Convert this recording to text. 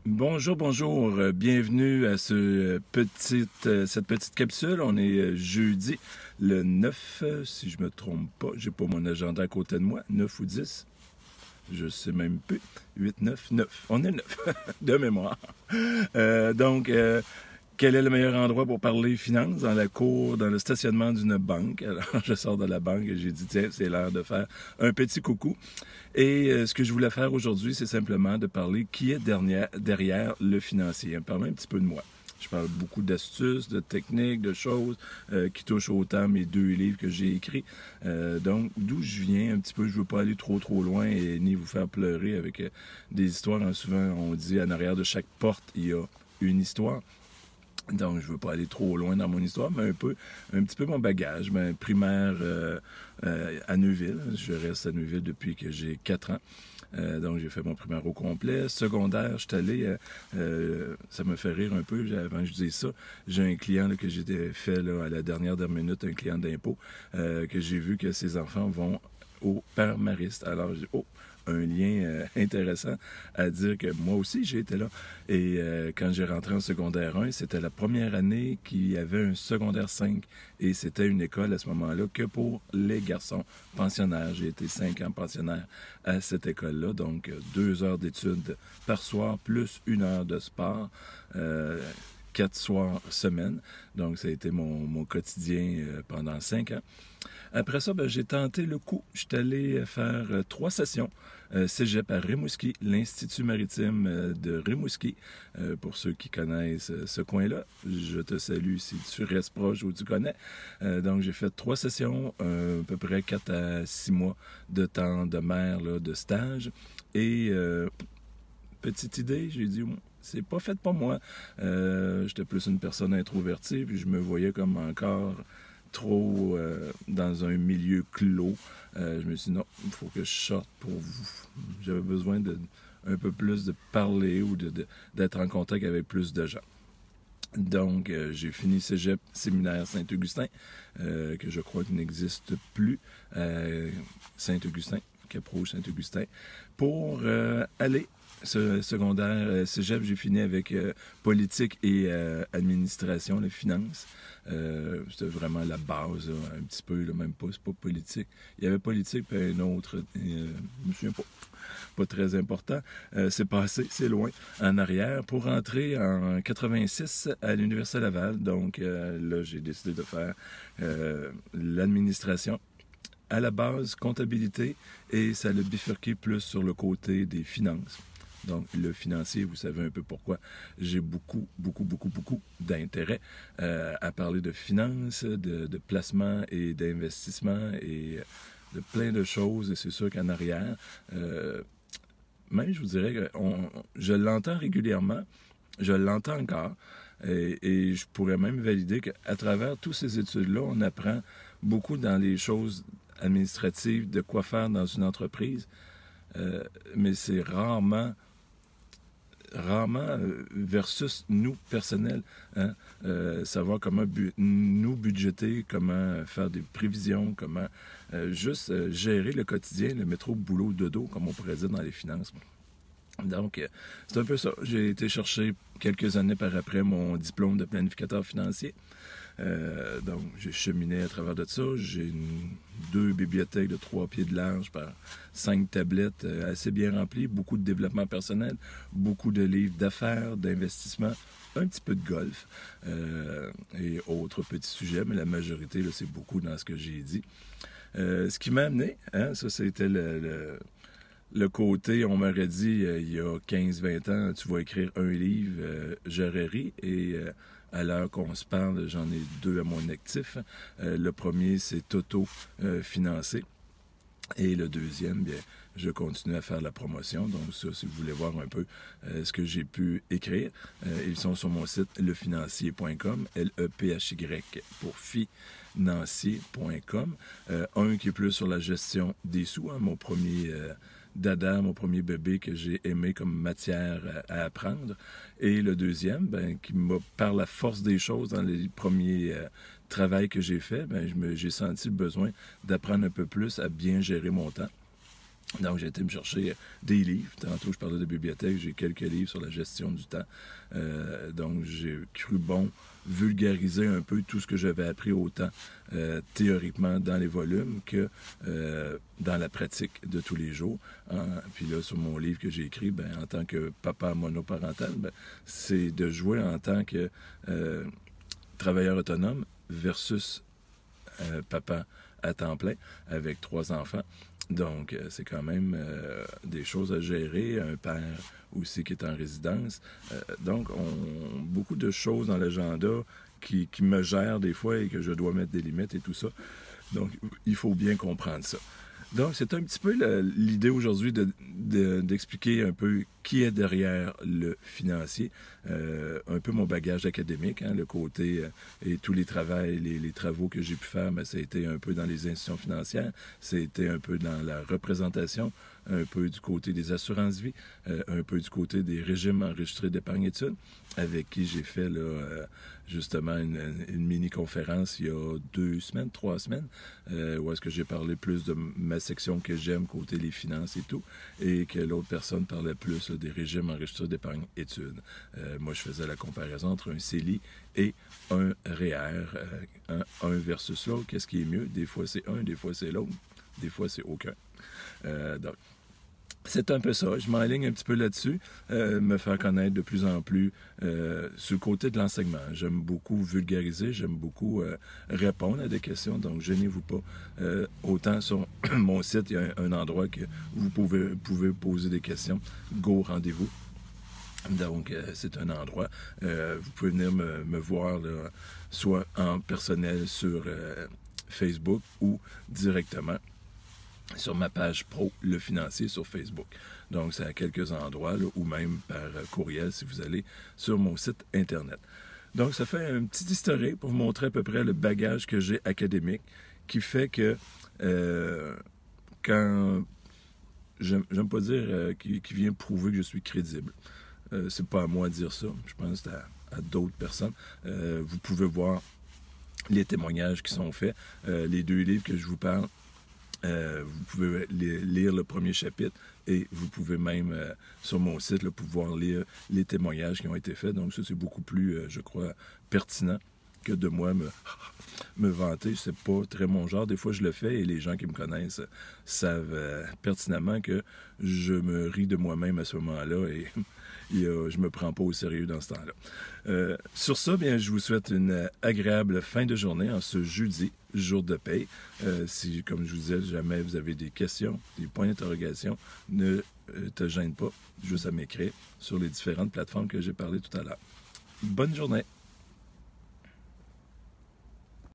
Bonjour, bonjour. Bienvenue à cette petite capsule. On est jeudi le 9, si je me trompe pas. J'ai pas mon agenda à côté de moi. 9 ou 10. Je sais même plus. 8, 9, 9. On est le 9, de mémoire. Donc, quel est le meilleur endroit pour parler finances? Dans la cour, dans le stationnement d'une banque. Alors, je sors de la banque et j'ai dit, tiens, c'est l'heure de faire un petit coucou. Et ce que je voulais faire aujourd'hui, c'est simplement de parler qui est derrière le financier. Parler un petit peu de moi. Je parle beaucoup d'astuces, de techniques, de choses qui touchent autant mes 2 livres que j'ai écrits. Donc, d'où je viens un petit peu, je ne veux pas aller trop loin et ni vous faire pleurer avec des histoires. Hein. Souvent, on dit en arrière de chaque porte, il y a une histoire. Donc, je ne veux pas aller trop loin dans mon histoire, mais un petit peu mon bagage. Primaire à Neuville. Je reste à Neuville depuis que j'ai 4 ans. Donc, j'ai fait mon primaire au complet. Secondaire, je suis allé, ça me fait rire un peu, avant que je dise ça, j'ai un client là, que j'ai fait là, à la dernière minute, un client d'impôt, que j'ai vu que ses enfants vont au Père Mariste. Alors, j'ai dit, oh, un lien intéressant à dire que moi aussi, j'ai été là. Et quand j'ai rentré en secondaire 1, c'était la première année qu'il y avait un secondaire 5. Et c'était une école à ce moment-là que pour les garçons pensionnaires. J'ai été 5 ans pensionnaire à cette école-là. Donc, 2 heures d'études par soir, plus 1 heure de sport. 4 soirs semaine. Donc, ça a été mon quotidien pendant 5 ans. Après ça, j'ai tenté le coup. Je suis allé faire 3 sessions. Cégep à Rimouski, l'Institut maritime de Rimouski. Pour ceux qui connaissent ce coin-là, je te salue si tu restes proche ou tu connais. Donc, j'ai fait 3 sessions, à peu près 4 à 6 mois de temps de mer, là, de stage. Et petite idée, j'ai dit, c'est pas fait pour moi. J'étais plus une personne introvertie, puis je me voyais comme encore trop dans un milieu clos. Je me suis dit, non, il faut que je sorte pour vous. J'avais besoin un peu plus de parler ou d'être en contact avec plus de gens. Donc, j'ai fini Cégep Séminaire Saint-Augustin, que je crois qu'il n'existe plus, Saint-Augustin, Cap-Rouge Saint-Augustin, pour aller secondaire Cégep, j'ai fini avec politique et administration, les finances. C'était vraiment la base, là, un petit peu, là, même pas, c'est pas politique. Il y avait politique, puis un autre, je me souviens pas très important. C'est passé, c'est loin, en arrière, pour rentrer en 86 à l'Université Laval. Donc là, j'ai décidé de faire l'administration. À la base, comptabilité, et ça l'a bifurqué plus sur le côté des finances. Donc, le financier, vous savez un peu pourquoi j'ai beaucoup d'intérêt à parler de finances, de placement et d'investissement et de plein de choses. Et c'est sûr qu'en arrière, même je vous dirais que je l'entends régulièrement, je l'entends encore, et je pourrais même valider qu'à travers toutes ces études-là, on apprend beaucoup dans les choses administratives, de quoi faire dans une entreprise, mais c'est rarement versus nous, personnels, hein? Savoir comment nous budgéter, comment faire des prévisions, comment juste gérer le quotidien, le métro, boulot, dodo, comme on pourrait dire dans les finances. Donc, c'est un peu ça. J'ai été chercher quelques années par après mon diplôme de planificateur financier. Donc, j'ai cheminé à travers de ça. J'ai 2 bibliothèques de 3 pieds de large par 5 tablettes assez bien remplies, beaucoup de développement personnel, beaucoup de livres d'affaires, d'investissement, un petit peu de golf et autres petits sujets, mais la majorité, là, c'est beaucoup dans ce que j'ai dit. Ce qui m'a amené, hein, ça, c'était le côté, on m'aurait dit il y a 15-20 ans, tu vas écrire un livre, j'aurais ri, et à l'heure qu'on se parle, j'en ai 2 à mon actif. Le premier, c'est auto-financé. Et le deuxième, bien, je continue à faire la promotion. Donc ça, si vous voulez voir un peu ce que j'ai pu écrire, ils sont sur mon site lephinancier.com, L-E-P-H-Y pour financier.com. Un qui est plus sur la gestion des sous, hein, mon premier dada, mon premier bébé que j'ai aimé comme matière à apprendre. Et le deuxième, qui m'a, par la force des choses, dans les premiers travail que j'ai fait, j'ai senti le besoin d'apprendre un peu plus à bien gérer mon temps. Donc, j'ai été me chercher des livres. Tantôt, je parlais de bibliothèque. J'ai quelques livres sur la gestion du temps. Donc, j'ai cru bon vulgariser un peu tout ce que j'avais appris autant théoriquement dans les volumes que dans la pratique de tous les jours. Puis là, sur mon livre que j'ai écrit, ben, en tant que papa monoparental, ben, c'est de jouer en tant que travailleur autonome versus papa à temps plein avec 3 enfants. Donc, c'est quand même des choses à gérer. Un père aussi qui est en résidence. Donc, beaucoup de choses dans l'agenda qui me gèrent des fois et que je dois mettre des limites et tout ça. Donc, il faut bien comprendre ça. Donc, c'est un petit peu l'idée aujourd'hui d'expliquer un peu qui est derrière le financier, un peu mon bagage académique, le côté et tous les travaux que j'ai pu faire, mais ça a été un peu dans les institutions financières, ça a été un peu dans la représentation, un peu du côté des assurances-vie, un peu du côté des régimes enregistrés d'épargne-études, avec qui j'ai fait là, justement une mini-conférence il y a 3 semaines, où est-ce que j'ai parlé plus de ma section que j'aime, côté les finances et tout, et que l'autre personne parlait plus là, des régimes enregistrés d'épargne-études. Moi, je faisais la comparaison entre un CELI et un REER, un versus l'autre. Qu'est-ce qui est mieux? Des fois, c'est un, des fois, c'est l'autre, des fois, c'est aucun. Donc, c'est un peu ça. Je m'enligne un petit peu là-dessus, me faire connaître de plus en plus sur le côté de l'enseignement. J'aime beaucoup vulgariser, j'aime beaucoup répondre à des questions, donc gênez-vous pas. Autant sur mon site, il y a un endroit que vous pouvez poser des questions. Go, rendez-vous. Donc, c'est un endroit. Vous pouvez venir me voir là, soit en personnel sur Facebook ou directement sur ma page pro, Le Financier, sur Facebook. Donc, c'est à quelques endroits, là, ou même par courriel si vous allez sur mon site Internet. Donc, ça fait un petit historique pour vous montrer à peu près le bagage que j'ai académique qui fait que quand... J'aime pas dire qui vient prouver que je suis crédible. C'est pas à moi de dire ça. Je pense que c'est à d'autres personnes. Vous pouvez voir les témoignages qui sont faits. Les 2 livres que je vous parle, vous pouvez lire le premier chapitre et vous pouvez même, sur mon site, là, pouvoir lire les témoignages qui ont été faits. Donc ça, c'est beaucoup plus, je crois, pertinent que de moi me vanter. C'est pas très mon genre. Des fois, je le fais et les gens qui me connaissent savent pertinemment que je me ris de moi-même à ce moment-là et je me prends pas au sérieux dans ce temps-là. Sur ça, bien, je vous souhaite une agréable fin de journée en ce jeudi, jour de paye. Si, comme je vous disais, jamais vous avez des questions, des points d'interrogation, ne te gêne pas, juste à m'écrire sur les différentes plateformes que j'ai parlé tout à l'heure. Bonne journée!